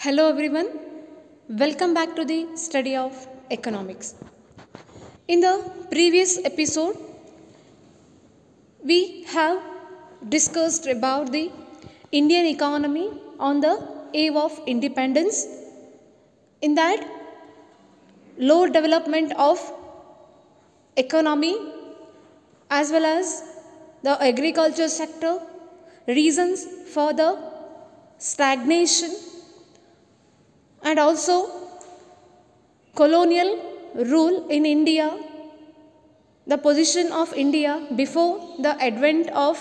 Hello everyone, welcome back to the study of economics. In the previous episode, we have discussed about the Indian economy on the eve of independence. In that, low development of economy as well as the agriculture sector, reasons for the stagnation, and also colonial rule in India, the position of India before the advent of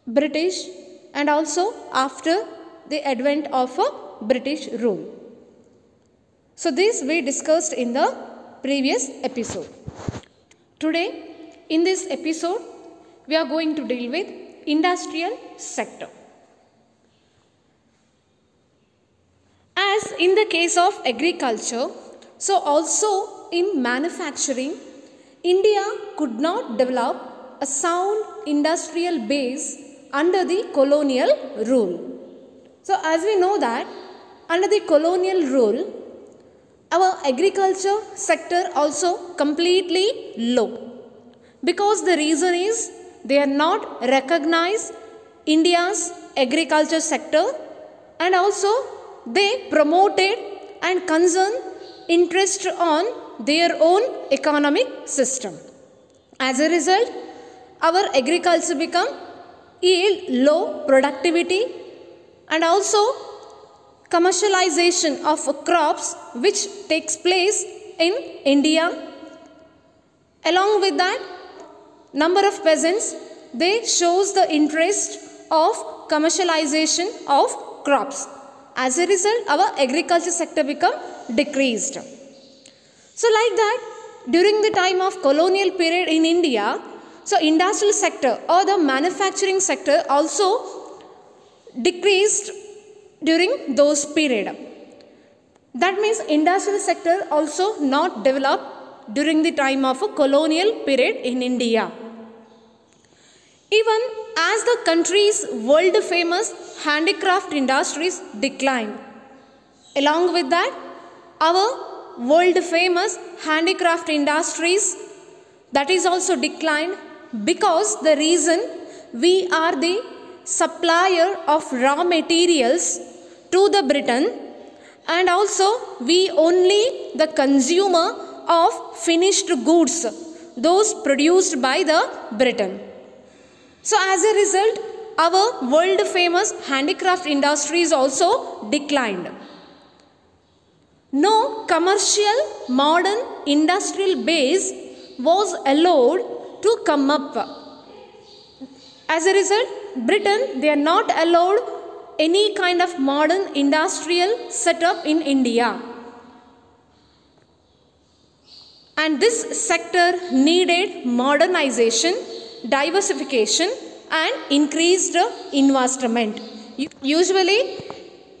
British and also after the advent of a British rule. So this we discussed in the previous episode. Today in this episode we are going to deal with industrial sector. As in the case of agriculture, so also in manufacturing, India could not develop a sound industrial base under the colonial rule. So as we know that under the colonial rule, our agriculture sector also completely low. Because the reason is they are not recognized India's agriculture sector, and also they promoted and concerned interest on their own economic system. As a result, our agriculture become yield low productivity and also commercialization of crops which takes place in India. Along with that, number of peasants, they shows the interest of commercialization of crops. As a result, our agriculture sector become decreased. So like that, during the time of colonial period in India, so industrial sector or the manufacturing sector also decreased during those period. That means industrial sector also not developed during the time of a colonial period in India. Even as the country's world famous handicraft industries declined. Along with that, our world famous handicraft industries that is also declined because the reason we are the supplier of raw materials to the Britain, and also we only the consumer of finished goods, those produced by the Britain. So as a result, our world famous handicraft industries also declined. No commercial modern industrial base was allowed to come up. As a result, Britain, they are not allowed any kind of modern industrial setup in India. And this sector needed modernization, diversification and increased investment. Usually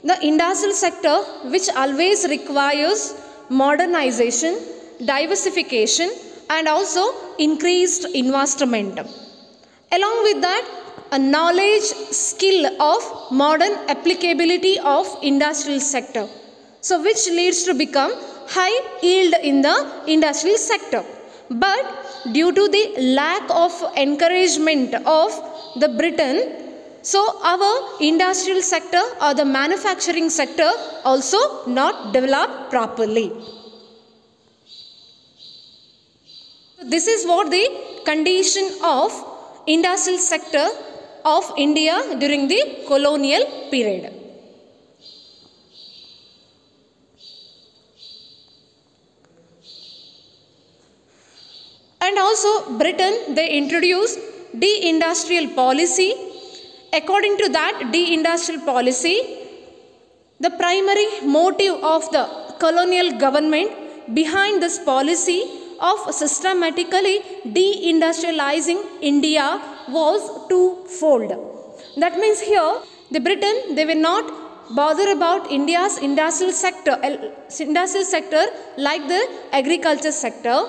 the industrial sector which always requires modernization, diversification and also increased investment. Along with that, a knowledge, skill of modern applicability of industrial sector. So which leads to become high yield in the industrial sector. But due to the lack of encouragement of the Britain, so our industrial sector or the manufacturing sector also not developed properly. This is what the condition of industrial sector of India during the colonial period. And also Britain, they introduced de-industrial policy. According to that de-industrial policy, the primary motive of the colonial government behind this policy of systematically de-industrializing India was twofold. That means here the Britain, they were not bother about India's industrial sector like the agriculture sector,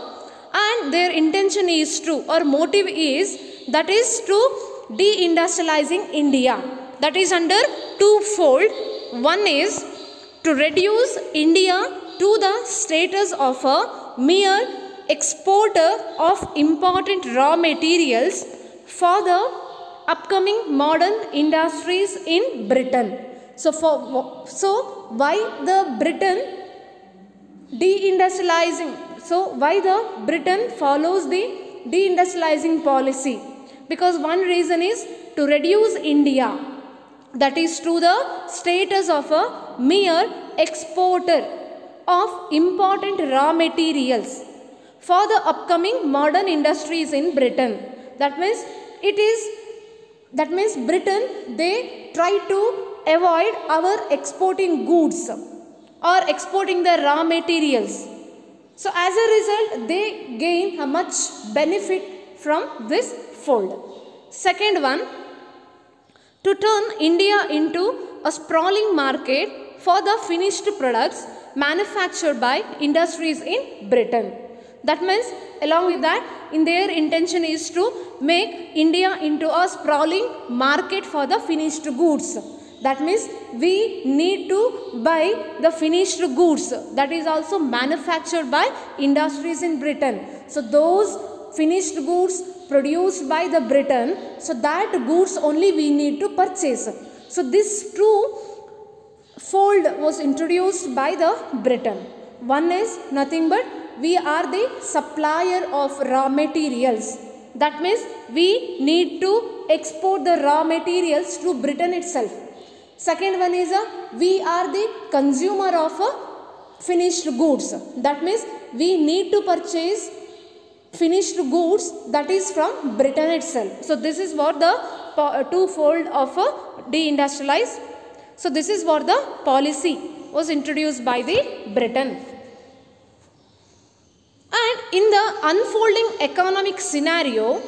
and their intention is to, or motive is, that is to de-industrializing India. That is under twofold. one is to reduce India to the status of a mere exporter of important raw materials for the upcoming modern industries in Britain. So why the Britain deindustrializing? So why the Britain follows the deindustrializing policy? Because one reason is to reduce India, that is to the status of a mere exporter of important raw materials for the upcoming modern industries in Britain. That means Britain, they try to avoid our exporting goods or exporting the raw materials. So as a result, they gain a much benefit from this fold. Second one, to turn India into a sprawling market for the finished products manufactured by industries in Britain. That means along with that, in their intention is to make India into a sprawling market for the finished goods. That means we need to buy the finished goods that is also manufactured by industries in Britain. So those finished goods produced by the Britain, so that goods only we need to purchase. So this two fold was introduced by the Britain. One is nothing but we are the supplier of raw materials. That means we need to export the raw materials to Britain itself. Second one is we are the consumer of finished goods. That means we need to purchase finished goods that is from Britain itself. So this is what the twofold of deindustrialize. So this is what the policy was introduced by the Britain. And in the unfolding economic scenario,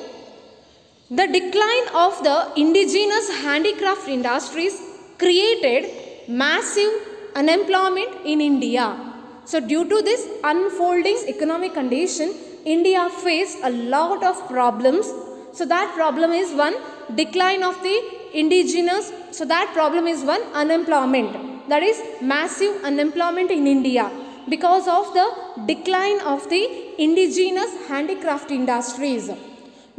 the decline of the indigenous handicraft industries created massive unemployment in India. So due to this unfolding economic condition, India faced a lot of problems. So that problem is one, decline of the indigenous. So that problem is one, unemployment. That is massive unemployment in India because of the decline of the indigenous handicraft industries.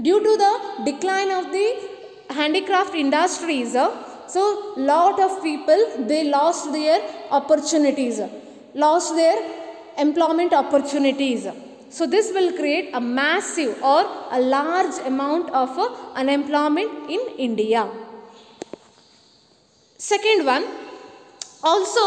Due to the decline of the handicraft industries, so lot of people, they lost their opportunities, lost their employment opportunities. So this will create a massive or a large amount of unemployment in India. Second one, also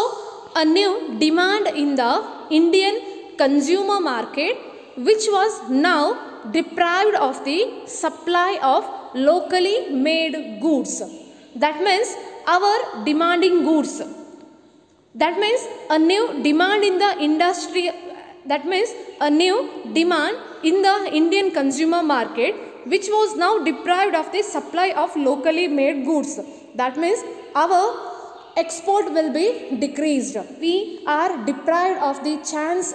a new demand in the Indian consumer market, which was now deprived of the supply of locally made goods. That means our demanding goods. That means a new demand in the industry. That means a new demand in the Indian consumer market, which was now deprived of the supply of locally made goods. That means our export will be decreased. We are deprived of the chances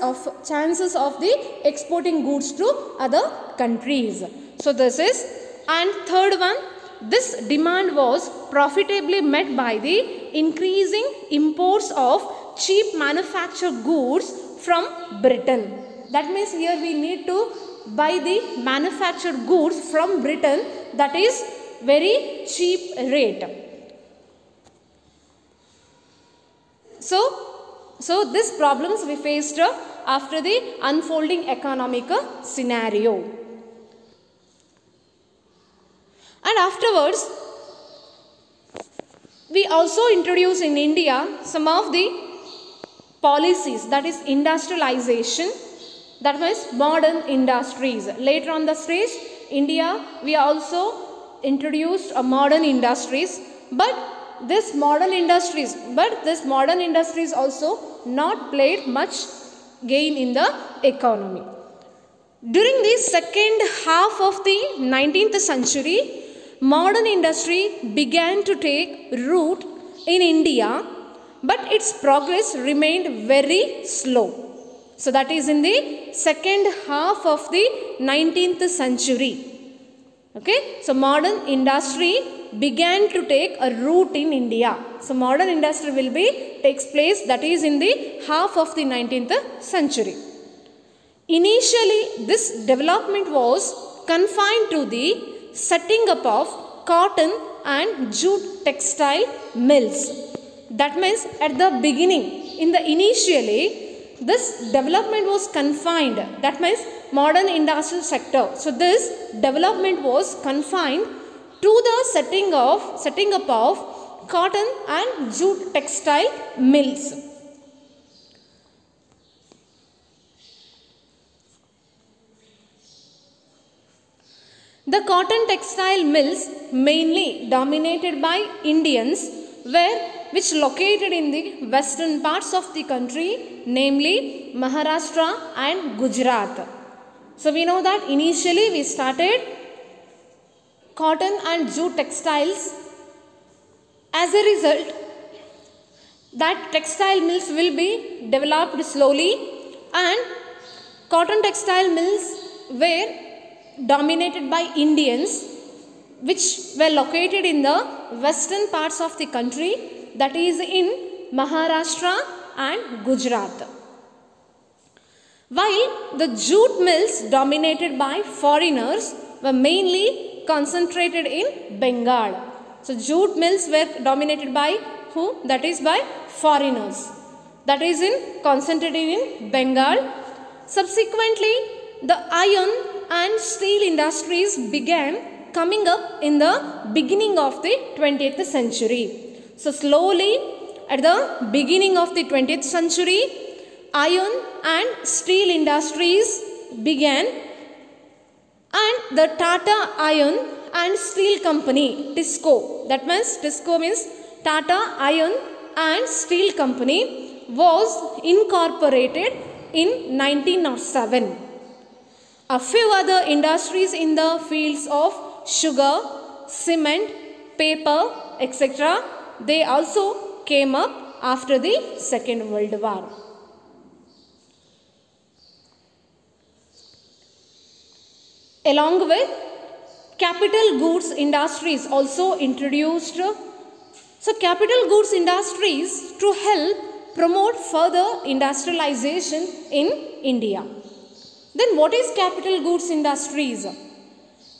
of the exporting goods to other countries. So this is, and third one, this demand was profitably met by the increasing imports of cheap manufactured goods from Britain. That means here we need to buy the manufactured goods from Britain, that is very cheap rate. So these problems we faced after the unfolding economic scenario. And afterwards, we also introduced in India some of the policies, that is industrialization, that means modern industries. Later on the stage, India, we also introduced a modern industries, but this modern industries also not played much gain in the economy. During the second half of the 19th century, modern industry began to take root in India, but its progress remained very slow. So that is in the second half of the 19th century. Okay, so modern industry began to take a root in India. So modern industry will be takes place, that is in the half of the 19th century. Initially this development was confined to the setting up of cotton and jute textile mills. That means at the beginning, initially this development was confined, that means modern industrial sector. So this development was confined to the setting up of cotton and jute textile mills. The cotton textile mills, mainly dominated by Indians, which located in the western parts of the country, namely Maharashtra and Gujarat. So we know that initially we started cotton and jute textiles. As a result, that textile mills will be developed slowly, and cotton textile mills were dominated by Indians, which were located in the western parts of the country, that is in Maharashtra and Gujarat. While the jute mills dominated by foreigners were mainly concentrated in Bengal. So jute mills were dominated by who? That is by foreigners. That is concentrated in Bengal. Subsequently, the iron and steel industries began coming up in the beginning of the 20th century. So slowly, at the beginning of the 20th century, iron and steel industries began, and the Tata Iron and Steel Company, TISCO, that means TISCO means Tata Iron and Steel Company, was incorporated in 1907. A few other industries in the fields of sugar, cement, paper, etc., they also came up after the Second World War. Along with capital goods industries also introduced. So capital goods industries to help promote further industrialization in India. Then what is capital goods industries?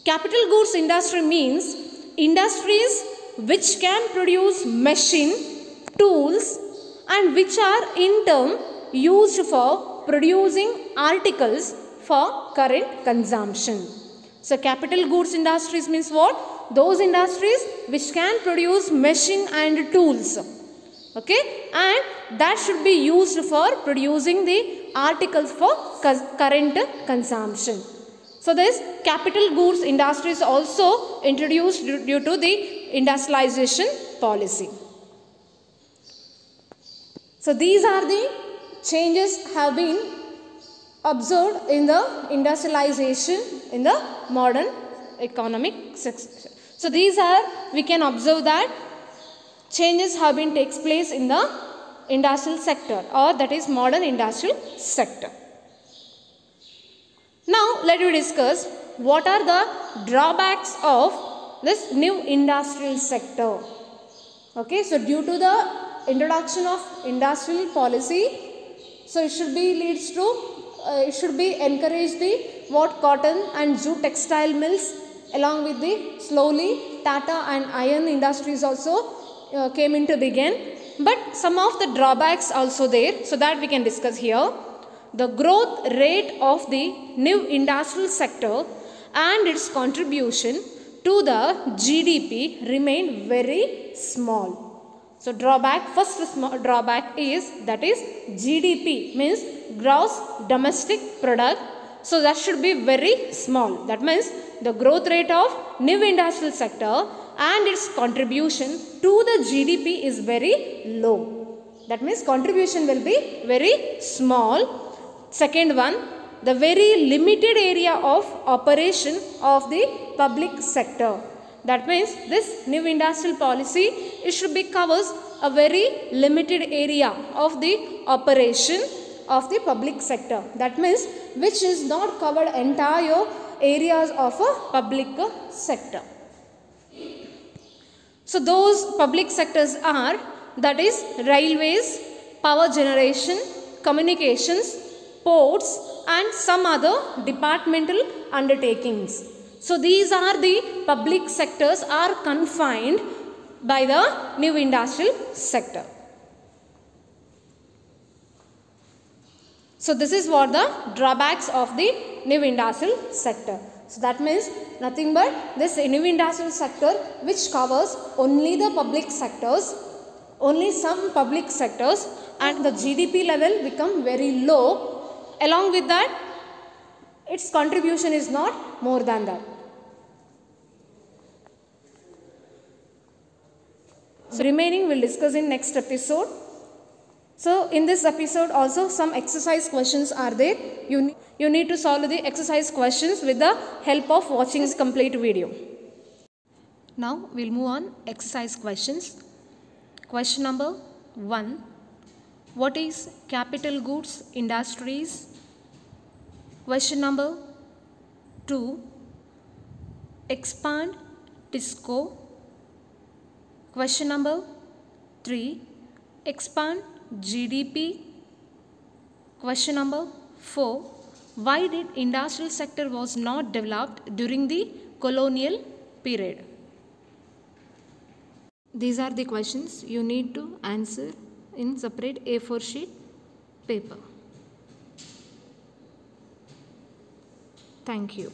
Capital goods industry means industries which can produce machine, tools, and which are in turn used for producing articles for current consumption. So capital goods industries means what? Those industries which can produce machine and tools. Okay, and that should be used for producing the articles for current consumption. So this capital goods industries also introduced due to the industrialization policy. So these are the changes have been observed in the industrialization in the modern economic sector. So these are, we can observe that changes have been takes place in the industrial sector, or that is modern industrial sector. Now let me discuss what are the drawbacks of this new industrial sector. Okay, so due to the introduction of industrial policy, so it should be leads to it should be encourage the what cotton and jute textile mills, along with the slowly Tata and iron industries also came into begin. But some of the drawbacks also there, so that we can discuss here. The growth rate of the new industrial sector and its contribution to the GDP remained very small. So first drawback is, that is GDP means gross domestic product. So that should be very small. That means the growth rate of new industrial sector and its contribution to the GDP is very low. That means contribution will be very small. Second one, the very limited area of operation of the public sector. That means this new industrial policy, it should be covers a very limited area of the operation of the public sector. That means which is not covered entire areas of a public sector. So those public sectors are, that is railways, power generation, communications, ports and some other departmental undertakings. So these are the public sectors are confined by the new industrial sector. So this is what the drawbacks of the new industrial sector. So that means nothing but this new industrial sector which covers only the public sectors, only some public sectors, and the GDP level become very low. Along with that, its contribution is not more than that. So remaining we'll discuss in next episode. So in this episode also some exercise questions are there. You need to solve the exercise questions with the help of watching this complete video. Now we'll move on exercise questions. Question number 1. What is capital goods industries? Question number 2. Expand TISCO. Question number 3. Expand GDP. Question number 4. Why did industrial sector was not developed during the colonial period? These are the questions you need to answer in separate A4 sheet paper. Thank you.